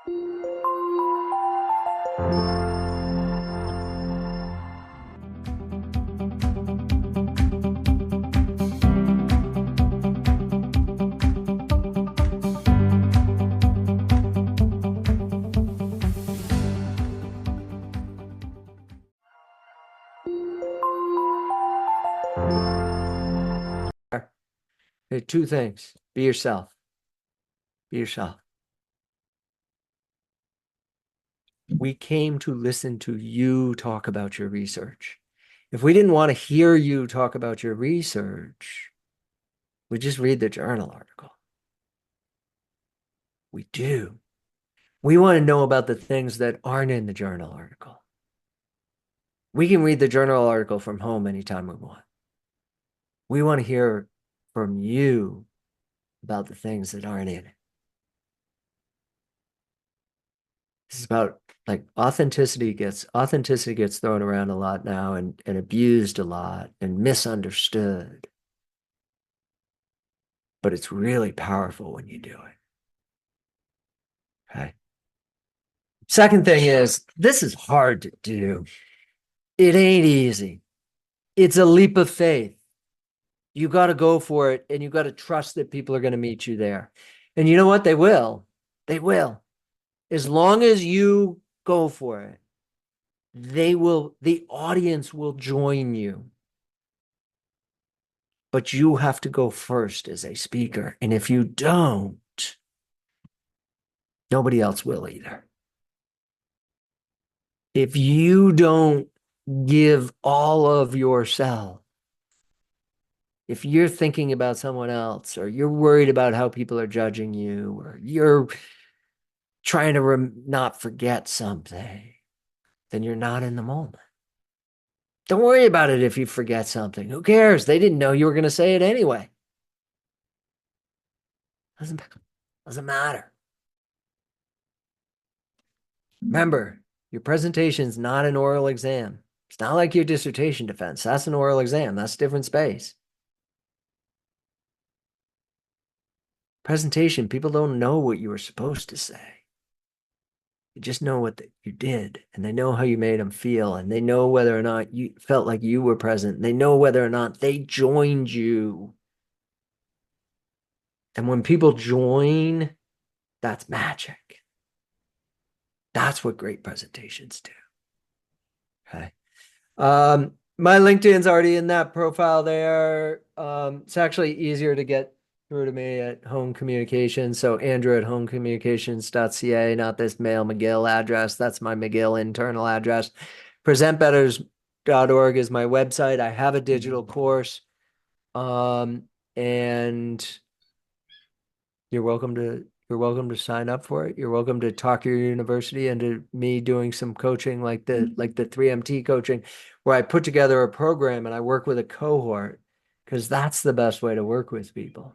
There are two things. Be yourself. Be yourself. We came to listen to you talk about your research. If we didn't want to hear you talk about your research, we just read the journal article. We do. We want to know about the things that aren't in the journal article. We can read the journal article from home anytime we want. We want to hear from you about the things that aren't in it. This is about, like, authenticity gets thrown around a lot now and abused a lot and misunderstood. But it's really powerful when you do it. Okay. Second thing is, this is hard to do. It ain't easy. It's a leap of faith. You got to go for it, and you got to trust that people are going to meet you there. And you know what? They will. They will. As long as you go for it, they will, the audience will join you. But you have to go first as a speaker. And if you don't, nobody else will either. If you don't give all of yourself, if you're thinking about someone else, or you're worried about how people are judging you, or you're trying to not forget something, then you're not in the moment. Don't worry about it if you forget something. Who cares? They didn't know you were going to say it anyway. Doesn't matter. Remember, your presentation is not an oral exam. It's not like your dissertation defense. That's an oral exam. That's a different space. Presentation, people don't know what you were supposed to say. They just know what you did, and they know how you made them feel, and they know whether or not you felt like you were present. They know whether or not they joined you. And when people join, that's magic. That's what great presentations do. Okay. My LinkedIn's already in that profile there. It's actually easier to get through to me at Home Communications. So Andrew at homecommunications.ca, not this mail McGill address. That's my McGill internal address. presentbetters.org is my website. I have a digital course. And you're welcome to sign up for it. You're welcome to talk to your university and to me doing some coaching like the 3MT coaching, where I put together a program and I work with a cohort, because that's the best way to work with people.